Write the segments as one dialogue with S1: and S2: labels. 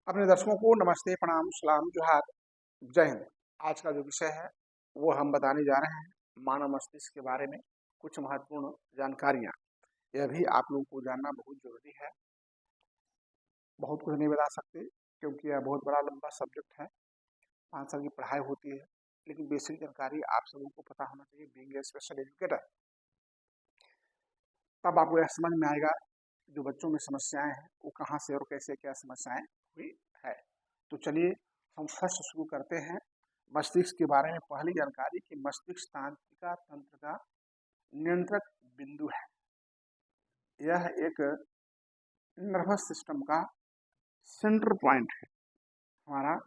S1: अपने दर्शकों को नमस्ते, प्रणाम, सलाम, जोहार, जय हिंद। आज का जो विषय है वो हम बताने जा रहे हैं मानव मस्तिष्क के बारे में कुछ महत्वपूर्ण जानकारियां। यह भी आप लोगों को जानना बहुत जरूरी है। बहुत कुछ नहीं बता सकते क्योंकि यह बहुत बड़ा लंबा सब्जेक्ट है। 5 साल की पढ़ाई होती है, लेकिन बेसिक जानकारी आप सबों को पता होना चाहिए। बीइंग ए स्पेशल एजुकेटर, तब आपको यह समझ में आएगा जो बच्चों में समस्याएं हैं वो कहाँ से और कैसे क्या समस्याएं हुई है। तो चलिए हम फर्स्ट शुरू करते हैं मस्तिष्क के बारे में। पहली जानकारी कि मस्तिष्क तंत्रिका तंत्र का नियंत्रक बिंदु है। यह एक नर्वस सिस्टम का सेंटर पॉइंट है, हमारा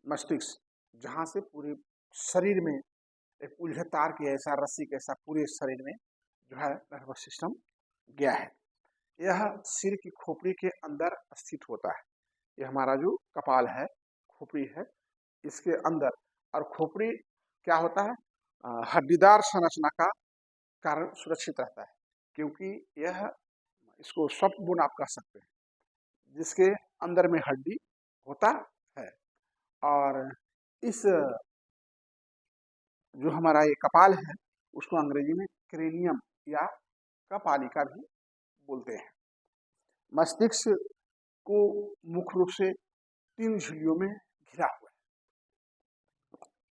S1: मस्तिष्क, जहाँ से पूरे शरीर में एक उल्टे तार के ऐसा, रस्सी के ऐसा पूरे शरीर में जो है नर्वस सिस्टम गया है। यह सिर की खोपड़ी के अंदर स्थित होता है। यह हमारा जो कपाल है, खोपड़ी है, इसके अंदर। और खोपड़ी क्या होता है, हड्डीदार संरचना का कारण सुरक्षित रहता है, क्योंकि यह इसको सॉफ्ट बोन आप कह सकते हैं, जिसके अंदर में हड्डी होता है। और इस जो हमारा ये कपाल है उसको अंग्रेजी में क्रेनियम या कपालिका भी बोलते हैं। मस्तिष्क को मुख्य रूप से 3 झिल्लियों में घिरा हुआ है।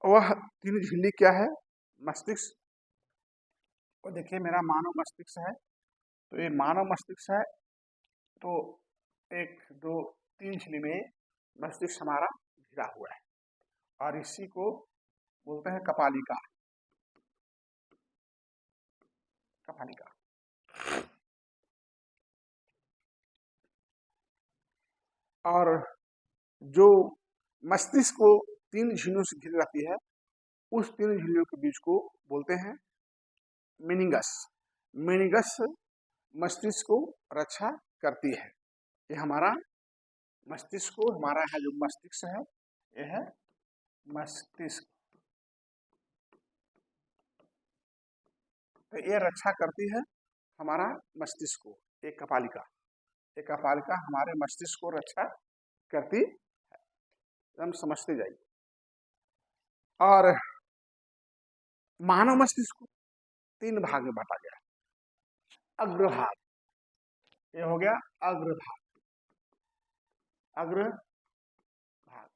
S1: वह 3 झिल्ली क्या है मस्तिष्क? तो देखिए, मेरा मानव मस्तिष्क है, तो ये मानव मस्तिष्क है, तो 1, 2, 3 झिल्ली में मस्तिष्क हमारा घिरा हुआ है, और इसी को बोलते हैं कपालिका। कपालिका और जो मस्तिष्क को 3 झिल्लियों से घिरी रहती है, उस 3 झिल्लियों के बीच को बोलते हैं मेनिंगस। मेनिंगस मस्तिष्क को रक्षा करती है। ये हमारा मस्तिष्क को, हमारा है जो मस्तिष्क है, यह है मस्तिष्क, तो ये रक्षा करती है हमारा मस्तिष्क को। एक कपालिका, एक कपालिका हमारे मस्तिष्क को रक्षा करती है, हम समझते जाइए। और मानव मस्तिष्क को 3 भाग में बांटा गया। अग्रभाग, ये हो गया अग्रभाग, अग्रभाग,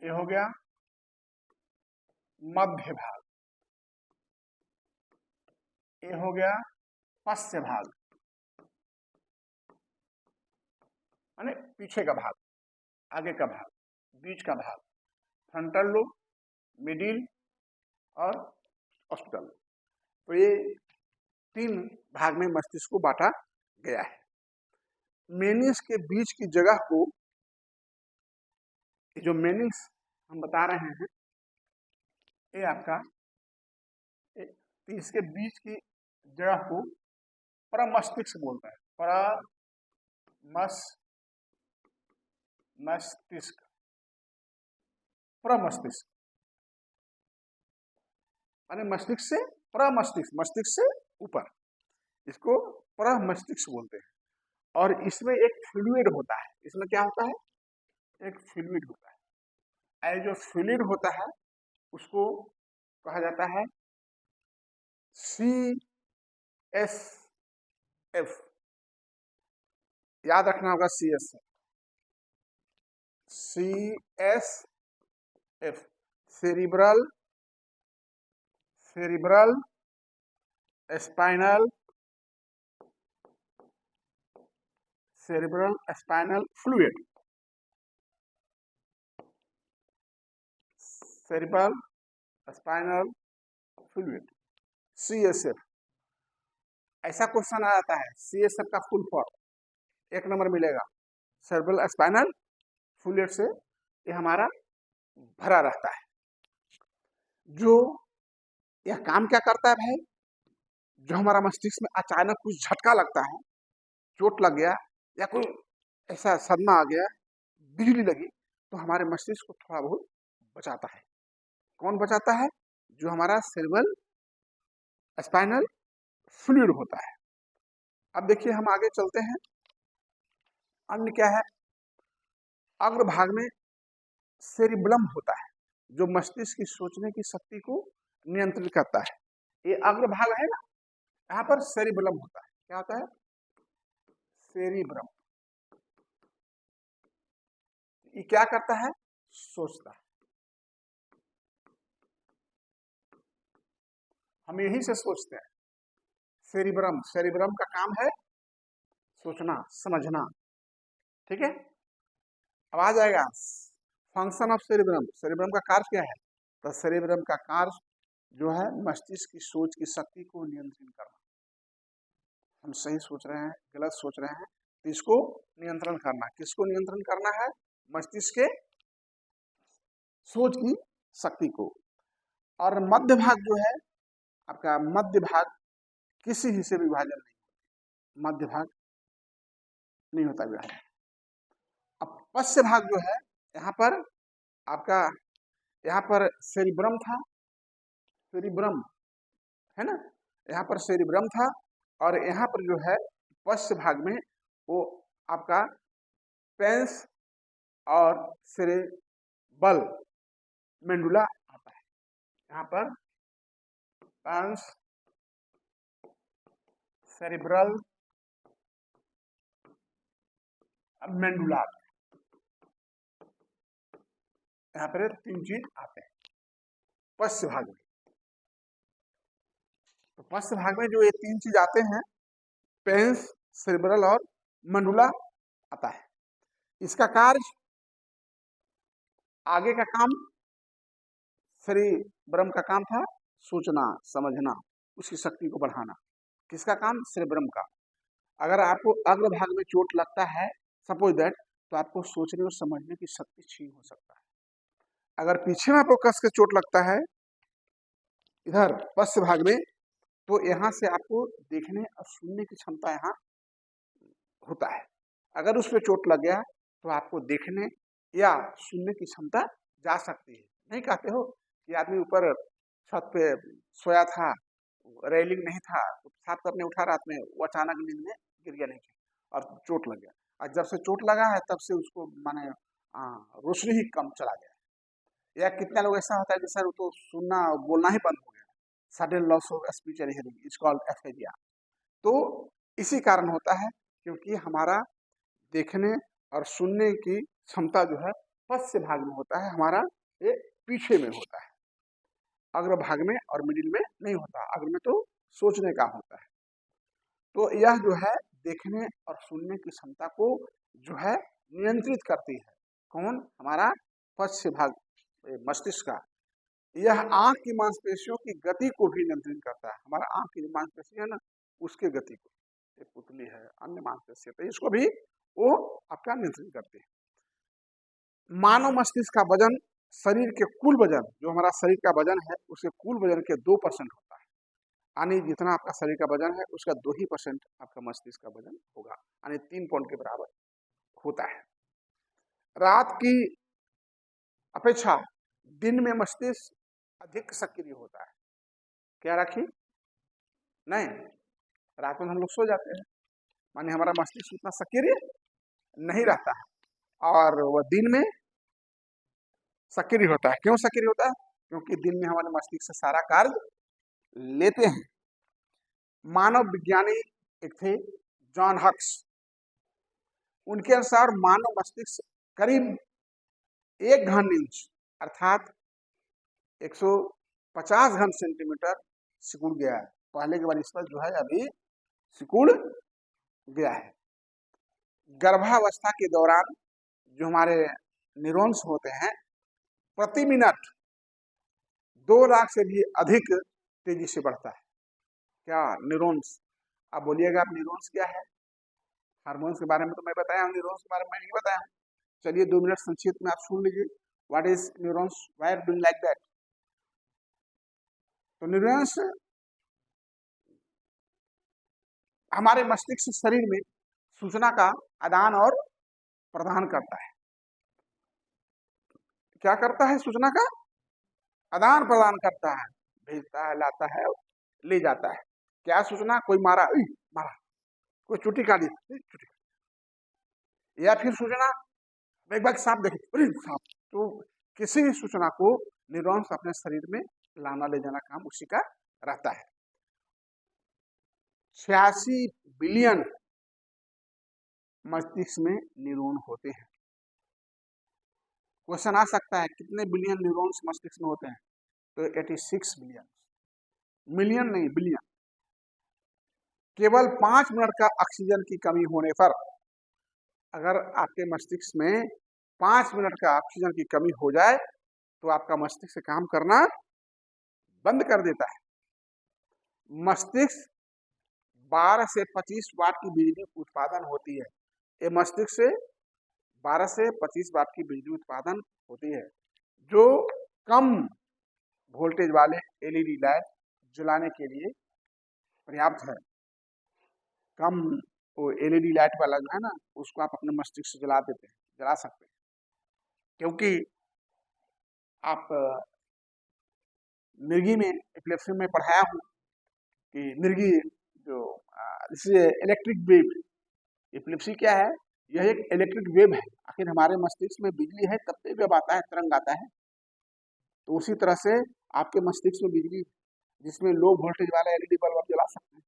S1: ये हो गया मध्य भाग, ये हो गया पश्च भाग, माने पीछे का भाग, आगे का भाग, बीच का भाग, फ्रंटल लोब, मिडिल और ऑस्पिटल। तो ये 3 भाग में मस्तिष्क को बांटा गया है। मेनिस के बीच की जगह को, जो मेनिस हम बता रहे हैं, ये आपका, इसके बीच की जगह को प्रमस्तिष्क बोलता है। मस्तिष्क, प्रमस्तिष्क माने मस्तिष्क से प्रमस्तिष्क, मस्तिष्क से ऊपर, इसको प्रमस्तिष्क बोलते हैं। और इसमें एक फ्लूइड होता है। इसमें क्या होता है? एक फ्लूइड होता है। जो फ्लूइड होता है उसको कहा जाता है CSF। याद रखना होगा CSF, cerebral spinal fluid, cerebral spinal fluid, CSF। ऐसा क्वेश्चन आ जाता है, CSF का फुल फॉर्म 1 नंबर मिलेगा। सेरिब्रल स्पाइनल फ्लूइड से ये हमारा भरा रहता है। जो यह काम क्या करता है भाई? जो हमारा मस्तिष्क में अचानक कुछ झटका लगता है, चोट लग गया या कोई ऐसा सदमा आ गया, बिजली लगी, तो हमारे मस्तिष्क को थोड़ा बहुत बचाता है। कौन बचाता है? जो हमारा सेरिब्रल स्पाइनल फ्लूइड होता है। अब देखिए, हम आगे चलते हैं। अन्य क्या है? अग्रभाग में सेरिब्लम होता है, जो मस्तिष्क की सोचने की शक्ति को नियंत्रित करता है। ये अग्रभाग है ना, यहाँ पर सेरिब्लम होता है। क्या होता है? सेरिब्रम। ये क्या करता है? सोचता है। हम यही से सोचते हैं। सेरिब्रम, सेरिब्रम का काम है सोचना, समझना। ठीक है, अब आ जाएगा फंक्शन ऑफ सेरिब्रम। सेरिब्रम का कार्य क्या है? तो सेरिब्रम का कार्य जो है मस्तिष्क की सोच की शक्ति को नियंत्रित करना। हम सही सोच रहे हैं, गलत सोच रहे हैं, तो इसको नियंत्रण करना। किसको नियंत्रण करना है? मस्तिष्क के सोच की शक्ति को। और मध्य भाग जो है आपका, मध्य भाग किसी हिस्से विभाजन नहीं, मध्य भाग नहीं होता विभाजन। अब पश्च भाग जो है, यहाँ पर आपका, यहाँ पर सेरिब्रम था, सेरिब्रम है ना, यहाँ पर सेरिब्रम था, और यहाँ पर जो है पश्च भाग में वो आपका पेंस और सेरेबल मेंडुला आता है। यहाँ पर पेंस, सेरिब्रल, मेंडुला, यहाँ पर 3 चीज आते हैं पश्च भाग में। तो पश्च भाग में जो ये 3 चीज आते हैं, पेंस, सेरिब्रल और मेंडुला आता है। इसका कार्य, आगे का काम सेरिब्रम का काम था सोचना, समझना, उसकी शक्ति को बढ़ाना। किसका काम? सेरिब्रम का। अगर आपको अग्र भाग में चोट लगता है, सपोज दैट, तो आपको सोचने और समझने की शक्ति छीन हो सकता है। अगर पीछे में आपको कस के चोट लगता है, इधर पश्च भाग में, तो यहाँ से आपको देखने और सुनने की क्षमता यहाँ होता है। अगर उस पर चोट लग गया तो आपको देखने या सुनने की क्षमता जा सकती है। नहीं कहते हो कि आदमी ऊपर छत पे सोया था, रेलिंग नहीं था, तो साफ करने उठा रात में, वो अचानक नींद में गिर गया नहीं और चोट लग गया, और जब से चोट लगा है तब से उसको माने रोशनी ही कम चला गया। या कितना लोग ऐसा होता है कि सर वो तो सुनना बोलना ही बंद हो गया, sudden loss of speech and hearing, it's called aphasia. तो इसी कारण होता है क्योंकि हमारा देखने और सुनने की क्षमता जो है पश्च भाग में होता है, हमारा ये पीछे में होता है, अग्र भाग में और मिडिल में नहीं होता। अग्र में तो सोचने का होता है। तो यह जो है देखने और सुनने की क्षमता को जो है नियंत्रित करती है। कौन? हमारा पश्च भाग, मस्तिष्क का। यह आंख की मांसपेशियों की गति को भी नियंत्रित करता है। हमारा आंख की जो मांसपेशी है ना, उसके गति को, एक पुतली है, अन्य मांसपेशी है, तो इसको भी वो आपका नियंत्रित करते हैं। मानव मस्तिष्क का वजन शरीर के कुल वजन, जो हमारा शरीर का वजन है, उसके कुल वजन के 2% होता है। यानी जितना आपका शरीर का वजन है उसका 2% आपका मस्तिष्क का वजन होगा, यानी 3 पाउंड के बराबर होता है। रात की अपेक्षा दिन में मस्तिष्क अधिक सक्रिय होता है। क्या राखी? नहीं, रात में हम लोग सो जाते हैं, माने हमारा मस्तिष्क उतना सक्रिय नहीं रहता है, और वह दिन में सक्रिय होता है। क्यों सक्रिय होता है? क्योंकि दिन में हमारे मस्तिष्क से सारा कार्य लेते हैं। मानव विज्ञानी एक थे, जॉन हक्स, उनके अनुसार मानव मस्तिष्क करीब 1 घन इंच अर्थात 150 घन सेंटीमीटर सिकुड़ गया है। पहले के बार जो है अभी सिकुड़ गया है। गर्भावस्था के दौरान जो हमारे न्यूरॉन्स होते हैं, प्रति मिनट 2 लाख से भी अधिक तेजी से बढ़ता है। क्या? न्यूरॉन्स। आप बोलिएगा आप न्यूरॉन्स क्या है? हार्मोन्स के बारे में तो मैं बताया हूँ, न्यूरॉन्स के बारे में नहीं बताया हूँ। चलिए 2 मिनट संक्षिप्त में आप सुन लीजिए, what is neurons, why are doing like that. तो न्यूरॉन्स हमारे मस्तिष्क शरीर में सूचना का आदान और प्रदान करता है। क्या करता है? सूचना का आदान प्रदान करता है, भेजता है, लाता है, ले जाता है। क्या सूचना? कोई मारा, मारा, कोई चुटी काटी, चुटी, या फिर सूचना एक बार सांप देखे, अरे सांप, तो किसी भी सूचना को न्यूरॉन्स अपने शरीर में लाना ले जाना काम उसी का रहता है। 86 बिलियन मस्तिष्क में न्यूरॉन होते हैं। क्वेश्चन आ सकता है कितने बिलियन न्यूरॉन्स मस्तिष्क में होते हैं, तो 86 बिलियन, मिलियन नहीं बिलियन। केवल 5 मिनट का ऑक्सीजन की कमी होने पर, अगर आपके मस्तिष्क में 5 मिनट का ऑक्सीजन की कमी हो जाए तो आपका मस्तिष्क काम करना बंद कर देता है। मस्तिष्क 12 से 25 वाट की बिजली उत्पादन होती है। ये मस्तिष्क से 12 से 25 वाट की बिजली उत्पादन होती है, जो कम वोल्टेज वाले एलईडी लाइट जलाने के लिए पर्याप्त है। कम वो एलईडी लाइट वाला जो है ना, उसको आप अपने मस्तिष्क से जला देते हैं, जला सकते हैं, क्योंकि आप मिर्गी में, एपिलेप्सी में पढ़ाया हूँ कि मिर्गी जो जैसे इलेक्ट्रिक वेव, एपिलेप्सी क्या है, यह एक इलेक्ट्रिक वेव है। आखिर हमारे मस्तिष्क में बिजली है तब तो वेव आता है, तरंग आता है। तो उसी तरह से आपके मस्तिष्क में बिजली, जिसमें लो वोल्टेज वाला एलईडी बल्ब आप जला सकते हैं।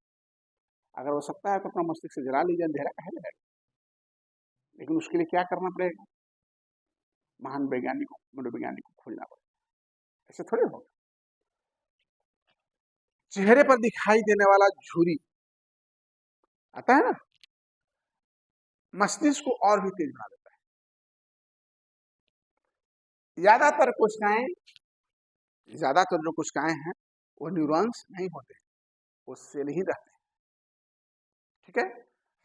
S1: अगर हो सकता है तो अपना मस्तिष्क से जला लीजिए, अंधेरा काहे लगाएगा। लेकिन उसके लिए क्या करना पड़ेगा, महान वैज्ञानिकों, मनोवैज्ञानिक को खोजना पड़ेगा, ऐसे थोड़े होगा। चेहरे पर दिखाई देने वाला झुर्री आता है ना, मस्तिष्क को और भी तेज बना देता है। ज्यादातर जो कोशिकाएं हैं वो न्यूरॉन्स नहीं होते, वो सेल ही रहते हैं। ठीक है,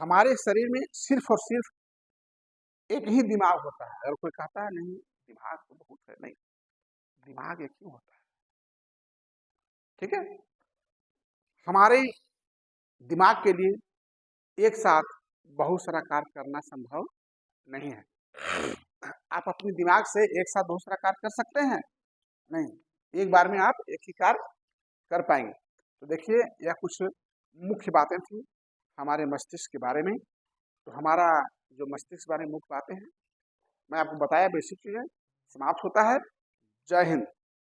S1: हमारे शरीर में सिर्फ और सिर्फ एक ही दिमाग होता है। अगर कोई कहता है नहीं दिमाग तो बहुत है, नहीं, दिमाग एक ही होता है। ठीक है, हमारे दिमाग के लिए एक साथ बहुत सारा कार्य करना संभव नहीं है। आप अपने दिमाग से एक साथ बहुत सारा कार्य कर सकते हैं? नहीं, एक बार में आप एक ही कार्य कर पाएंगे। तो देखिए, यह कुछ मुख्य बातें थी हमारे मस्तिष्क के बारे में। तो हमारा जो मस्तिष्क के बारे में मुख्य बातें हैं, मैं आपको बताया, बेसिक चीजें समाप्त होता है। जय हिंद।